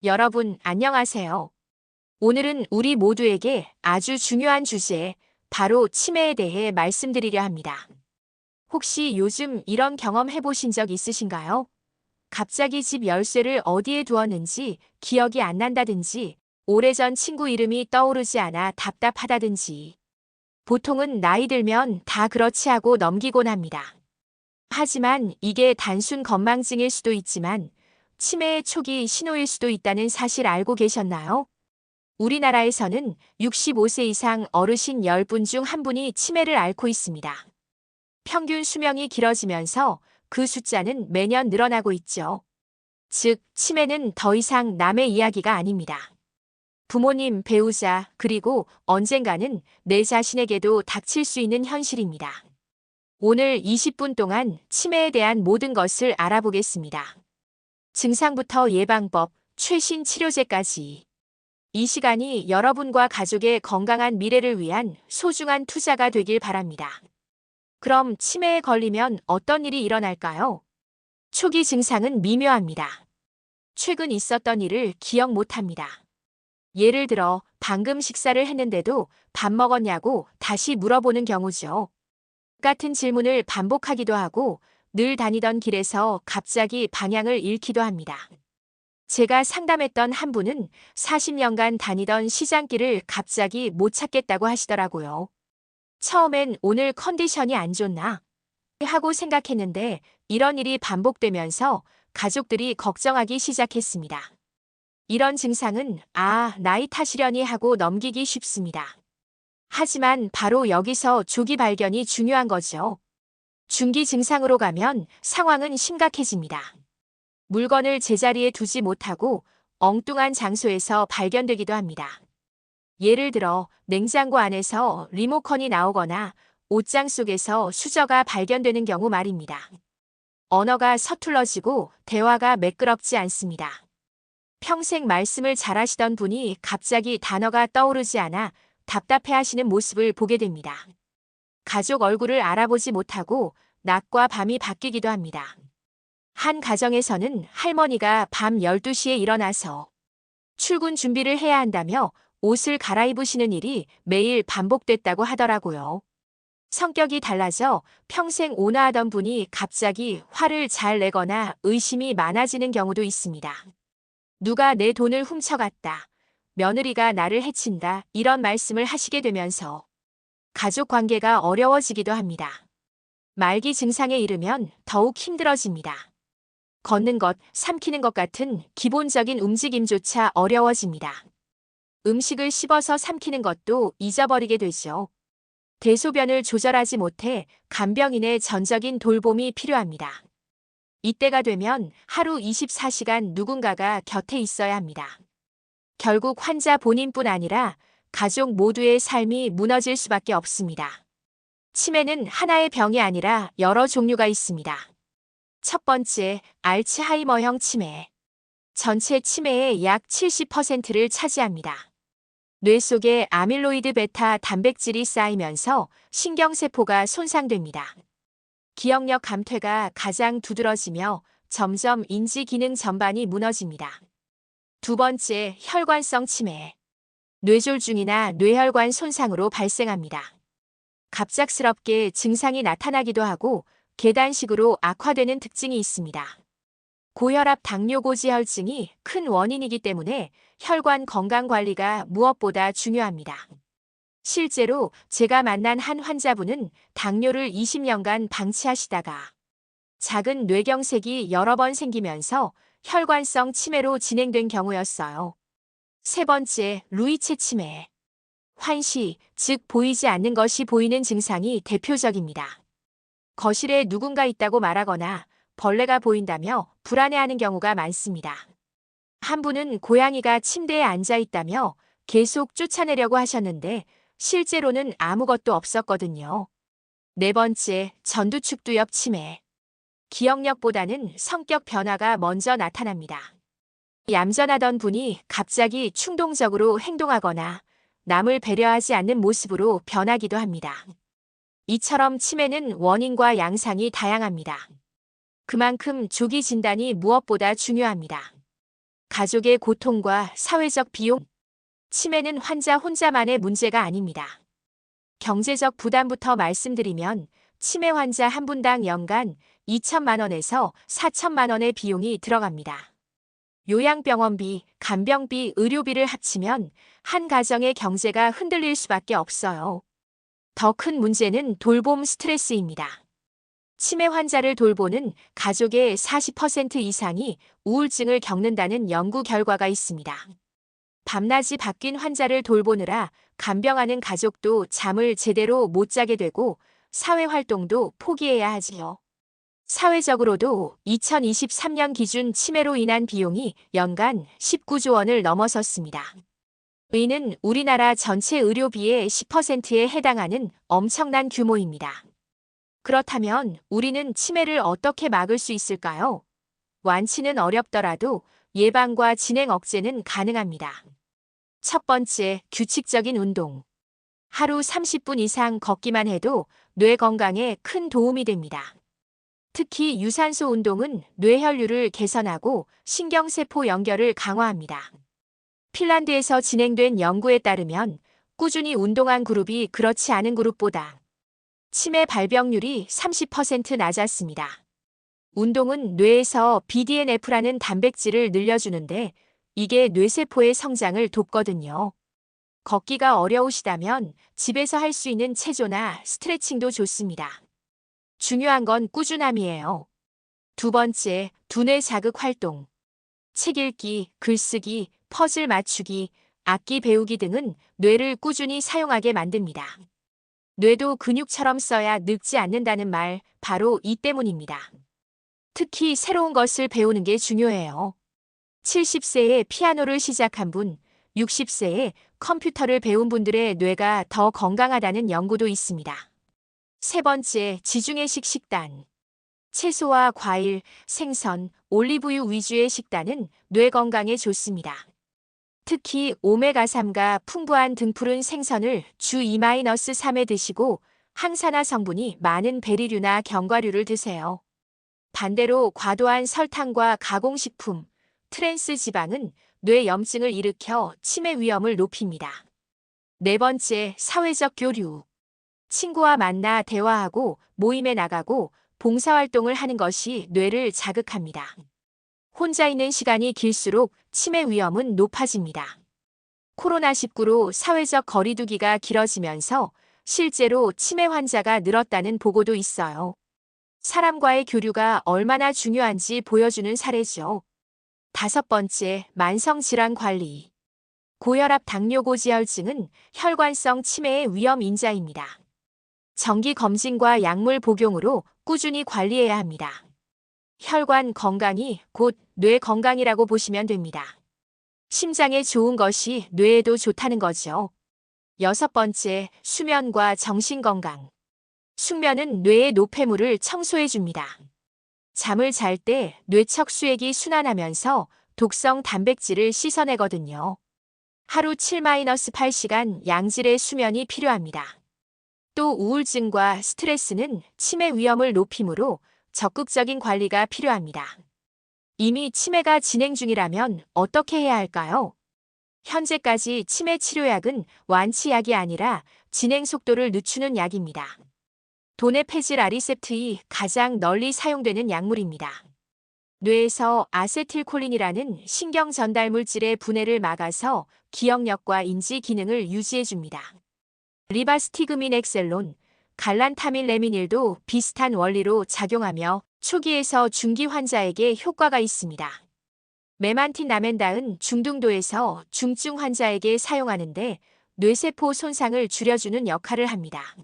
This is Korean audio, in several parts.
여러분, 안녕하세요. 오늘은 우리 모두에게 아주 중요한 주제, 바로 치매에 대해 말씀드리려 합니다. 혹시 요즘 이런 경험 해보신 적 있으신가요? 갑자기 집 열쇠를 어디에 두었는지 기억이 안 난다든지, 오래전 친구 이름이 떠오르지 않아 답답하다든지. 보통은 나이 들면 다 그렇지 하고 넘기곤 합니다. 하지만 이게 단순 건망증일 수도 있지만, 치매의 초기 신호일 수도 있다는 사실 알고 계셨나요? 우리나라에서는 65세 이상 어르신 10분 중 1분이 치매를 앓고 있습니다. 평균 수명이 길어지면서 그 숫자는 매년 늘어나고 있죠. 즉, 치매는 더 이상 남의 이야기가 아닙니다. 부모님, 배우자, 그리고 언젠가는 내 자신에게도 닥칠 수 있는 현실입니다. 오늘 20분 동안 치매에 대한 모든 것을 알아보겠습니다. 증상부터 예방법, 최신 치료제까지. 이 시간이 여러분과 가족의 건강한 미래를 위한 소중한 투자가 되길 바랍니다. 그럼 치매에 걸리면 어떤 일이 일어날까요? 초기 증상은 미묘합니다. 최근 있었던 일을 기억 못합니다. 예를 들어 방금 식사를 했는데도 밥 먹었냐고 다시 물어보는 경우죠. 같은 질문을 반복하기도 하고 늘 다니던 길에서 갑자기 방향을 잃기도 합니다. 제가 상담했던 한 분은 40년간 다니던 시장길을 갑자기 못 찾겠다고 하시더라고요. 처음엔 오늘 컨디션이 안 좋나 하고 생각했는데 이런 일이 반복되면서 가족들이 걱정하기 시작했습니다. 이런 증상은 나이 탓이려니 하고 넘기기 쉽습니다. 하지만 바로 여기서 조기 발견이 중요한 거죠. 중기 증상으로 가면 상황은 심각해집니다. 물건을 제자리에 두지 못하고 엉뚱한 장소에서 발견되기도 합니다. 예를 들어 냉장고 안에서 리모컨이 나오거나 옷장 속에서 수저가 발견되는 경우 말입니다. 언어가 서툴러지고 대화가 매끄럽지 않습니다. 평생 말씀을 잘하시던 분이 갑자기 단어가 떠오르지 않아 답답해하시는 모습을 보게 됩니다. 가족 얼굴을 알아보지 못하고 낮과 밤이 바뀌기도 합니다. 한 가정에서는 할머니가 밤 12시에 일어나서 출근 준비를 해야 한다며 옷을 갈아입으시는 일이 매일 반복됐다고 하더라고요. 성격이 달라져 평생 온화하던 분이 갑자기 화를 잘 내거나 의심이 많아지는 경우도 있습니다. 누가 내 돈을 훔쳐갔다. 며느리가 나를 해친다. 이런 말씀을 하시게 되면서 가족 관계가 어려워지기도 합니다. 말기 증상에 이르면 더욱 힘들어집니다. 걷는 것, 삼키는 것 같은 기본적인 움직임조차 어려워집니다. 음식을 씹어서 삼키는 것도 잊어버리게 되죠. 대소변을 조절하지 못해 간병인의 전적인 돌봄이 필요합니다. 이때가 되면 하루 24시간 누군가가 곁에 있어야 합니다. 결국 환자 본인뿐 아니라 가족 모두의 삶이 무너질 수밖에 없습니다. 치매는 하나의 병이 아니라 여러 종류가 있습니다. 첫 번째, 알츠하이머형 치매. 전체 치매의 약 70%를 차지합니다. 뇌 속에 아밀로이드 베타 단백질이 쌓이면서 신경세포가 손상됩니다. 기억력 감퇴가 가장 두드러지며 점점 인지 기능 전반이 무너집니다. 두 번째, 혈관성 치매. 뇌졸중이나 뇌혈관 손상으로 발생합니다. 갑작스럽게 증상이 나타나기도 하고 계단식으로 악화되는 특징이 있습니다. 고혈압 당뇨고지혈증이 큰 원인이기 때문에 혈관 건강 관리가 무엇보다 중요합니다. 실제로 제가 만난 한 환자분은 당뇨를 20년간 방치하시다가 작은 뇌경색이 여러 번 생기면서 혈관성 치매로 진행된 경우였어요. 세 번째, 루이체 치매. 환시, 즉 보이지 않는 것이 보이는 증상이 대표적입니다. 거실에 누군가 있다고 말하거나 벌레가 보인다며 불안해하는 경우가 많습니다. 한 분은 고양이가 침대에 앉아 있다며 계속 쫓아내려고 하셨는데 실제로는 아무것도 없었거든요. 네 번째, 전두축두엽 치매. 기억력보다는 성격 변화가 먼저 나타납니다. 얌전하던 분이 갑자기 충동적으로 행동하거나 남을 배려하지 않는 모습으로 변하기도 합니다. 이처럼 치매는 원인과 양상이 다양합니다. 그만큼 조기 진단이 무엇보다 중요합니다. 가족의 고통과 사회적 비용, 치매는 환자 혼자만의 문제가 아닙니다. 경제적 부담부터 말씀드리면 치매 환자 한 분당 연간 2천만 원에서 4천만 원의 비용이 들어갑니다. 요양병원비, 간병비, 의료비를 합치면 한 가정의 경제가 흔들릴 수밖에 없어요. 더 큰 문제는 돌봄 스트레스입니다. 치매 환자를 돌보는 가족의 40% 이상이 우울증을 겪는다는 연구 결과가 있습니다. 밤낮이 바뀐 환자를 돌보느라 간병하는 가족도 잠을 제대로 못 자게 되고 사회활동도 포기해야 하지요. 사회적으로도 2023년 기준 치매로 인한 비용이 연간 19조 원을 넘어섰습니다. 이는 우리나라 전체 의료비의 10%에 해당하는 엄청난 규모입니다. 그렇다면 우리는 치매를 어떻게 막을 수 있을까요? 완치는 어렵더라도 예방과 진행 억제는 가능합니다. 첫 번째, 규칙적인 운동. 하루 30분 이상 걷기만 해도 뇌 건강에 큰 도움이 됩니다. 특히 유산소 운동은 뇌혈류를 개선하고 신경세포 연결을 강화합니다. 핀란드에서 진행된 연구에 따르면 꾸준히 운동한 그룹이 그렇지 않은 그룹보다 치매 발병률이 30% 낮았습니다. 운동은 뇌에서 BDNF라는 단백질을 늘려주는데 이게 뇌세포의 성장을 돕거든요. 걷기가 어려우시다면 집에서 할 수 있는 체조나 스트레칭도 좋습니다. 중요한 건 꾸준함이에요. 두 번째, 두뇌 자극 활동. 책 읽기, 글쓰기, 퍼즐 맞추기, 악기 배우기 등은 뇌를 꾸준히 사용하게 만듭니다. 뇌도 근육처럼 써야 늙지 않는다는 말, 바로 이 때문입니다. 특히 새로운 것을 배우는 게 중요해요. 70세에 피아노를 시작한 분, 60세에 컴퓨터를 배운 분들의 뇌가 더 건강하다는 연구도 있습니다. 세 번째, 지중해식 식단. 채소와 과일, 생선, 올리브유 위주의 식단은 뇌 건강에 좋습니다. 특히 오메가3가 풍부한 등푸른 생선을 주 2-3회 드시고 항산화 성분이 많은 베리류나 견과류를 드세요. 반대로 과도한 설탕과 가공식품, 트랜스 지방은 뇌 염증을 일으켜 치매 위험을 높입니다. 네 번째, 사회적 교류. 친구와 만나 대화하고 모임에 나가고 봉사활동을 하는 것이 뇌를 자극합니다. 혼자 있는 시간이 길수록 치매 위험은 높아집니다. 코로나19로 사회적 거리두기가 길어지면서 실제로 치매 환자가 늘었다는 보고도 있어요. 사람과의 교류가 얼마나 중요한지 보여주는 사례죠. 다섯 번째, 만성질환 관리. 고혈압 당뇨고지혈증은 혈관성 치매의 위험 인자입니다. 정기 검진과 약물 복용으로 꾸준히 관리해야 합니다. 혈관 건강이 곧 뇌 건강이라고 보시면 됩니다. 심장에 좋은 것이 뇌에도 좋다는 거죠. 여섯 번째, 수면과 정신 건강. 숙면은 뇌의 노폐물을 청소해 줍니다. 잠을 잘 때 뇌척 수액이 순환하면서 독성 단백질을 씻어내거든요. 하루 7-8시간 양질의 수면이 필요합니다. 또 우울증과 스트레스는 치매 위험을 높이므로 적극적인 관리가 필요합니다. 이미 치매가 진행 중이라면 어떻게 해야 할까요? 현재까지 치매 치료약은 완치약이 아니라 진행 속도를 늦추는 약입니다. 도네페질 아리셉트이 가장 널리 사용되는 약물입니다. 뇌에서 아세틸콜린이라는 신경 전달 물질의 분해를 막아서 기억력과 인지 기능을 유지해줍니다. 리바스티그민 엑셀론, 갈란타밀레미닐도 비슷한 원리로 작용하며 초기에서 중기 환자에게 효과가 있습니다. 메만틴 라멘다은 중등도에서 중증 환자에게 사용하는데 뇌세포 손상을 줄여주는 역할을 합니다.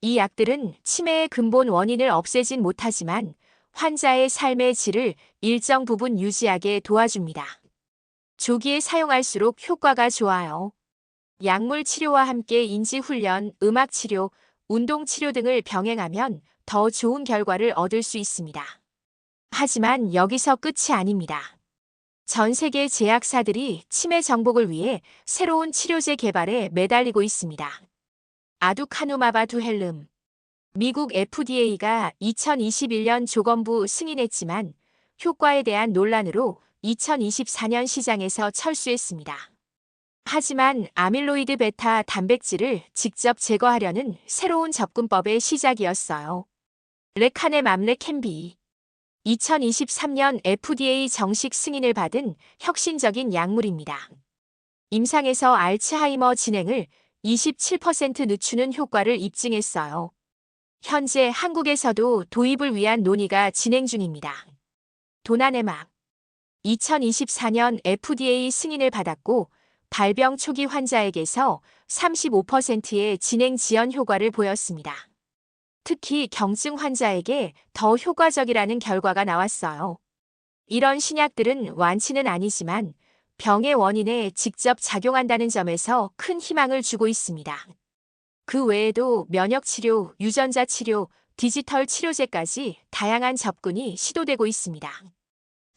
이 약들은 치매의 근본 원인을 없애진 못하지만 환자의 삶의 질을 일정 부분 유지하게 도와줍니다. 조기에 사용할수록 효과가 좋아요. 약물 치료와 함께 인지훈련, 음악치료, 운동치료 등을 병행하면 더 좋은 결과를 얻을 수 있습니다. 하지만 여기서 끝이 아닙니다. 전 세계 제약사들이 치매 정복을 위해 새로운 치료제 개발에 매달리고 있습니다. 아두카누마바 두헬름. 미국 FDA가 2021년 조건부 승인했지만 효과에 대한 논란으로 2024년 시장에서 철수했습니다. 하지만 아밀로이드 베타 단백질을 직접 제거하려는 새로운 접근법의 시작이었어요. 레카네맘 레캔비. 2023년 FDA 정식 승인을 받은 혁신적인 약물입니다. 임상에서 알츠하이머 진행을 27% 늦추는 효과를 입증했어요. 현재 한국에서도 도입을 위한 논의가 진행 중입니다. 도나네맘. 2024년 FDA 승인을 받았고 발병 초기 환자에게서 35%의 진행 지연 효과를 보였습니다. 특히 경증 환자에게 더 효과적이라는 결과가 나왔어요. 이런 신약들은 완치는 아니지만 병의 원인에 직접 작용한다는 점에서 큰 희망을 주고 있습니다. 그 외에도 면역치료, 유전자 치료, 디지털 치료제까지 다양한 접근이 시도되고 있습니다.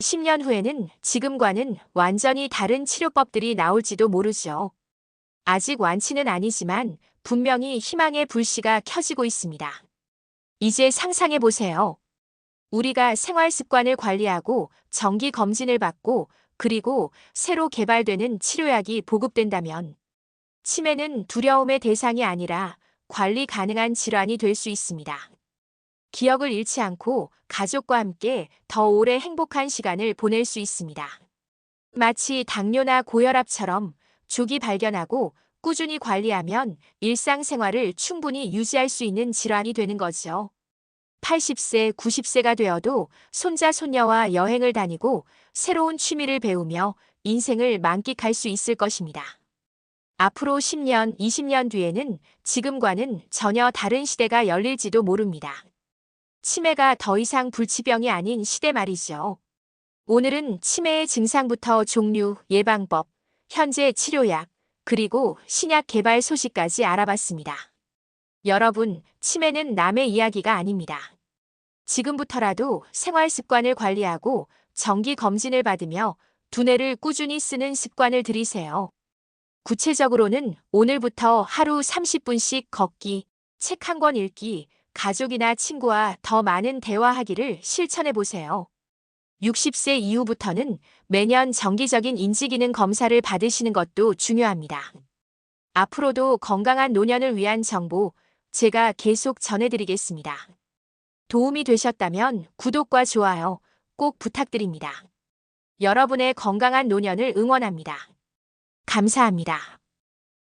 10년 후에는 지금과는 완전히 다른 치료법들이 나올지도 모르죠. 아직 완치는 아니지만 분명히 희망의 불씨가 켜지고 있습니다. 이제 상상해 보세요. 우리가 생활 습관을 관리하고 정기 검진을 받고 그리고 새로 개발되는 치료약이 보급된다면 치매는 두려움의 대상이 아니라 관리 가능한 질환이 될 수 있습니다. 기억을 잃지 않고 가족과 함께 더 오래 행복한 시간을 보낼 수 있습니다. 마치 당뇨나 고혈압처럼 조기 발견하고 꾸준히 관리하면 일상생활을 충분히 유지할 수 있는 질환이 되는 거죠. 80세, 90세가 되어도 손자, 손녀와 여행을 다니고 새로운 취미를 배우며 인생을 만끽할 수 있을 것입니다. 앞으로 10년, 20년 뒤에는 지금과는 전혀 다른 시대가 열릴지도 모릅니다. 치매가 더 이상 불치병이 아닌 시대 말이죠. 오늘은 치매의 증상부터 종류, 예방법, 현재 치료약, 그리고 신약 개발 소식까지 알아봤습니다. 여러분, 치매는 남의 이야기가 아닙니다. 지금부터라도 생활 습관을 관리하고 정기 검진을 받으며 두뇌를 꾸준히 쓰는 습관을 들이세요. 구체적으로는 오늘부터 하루 30분씩 걷기, 책 한 권 읽기, 가족이나 친구와 더 많은 대화하기를 실천해 보세요. 60세 이후부터는 매년 정기적인 인지기능 검사를 받으시는 것도 중요합니다. 앞으로도 건강한 노년을 위한 정보 제가 계속 전해드리겠습니다. 도움이 되셨다면 구독과 좋아요 꼭 부탁드립니다. 여러분의 건강한 노년을 응원합니다. 감사합니다.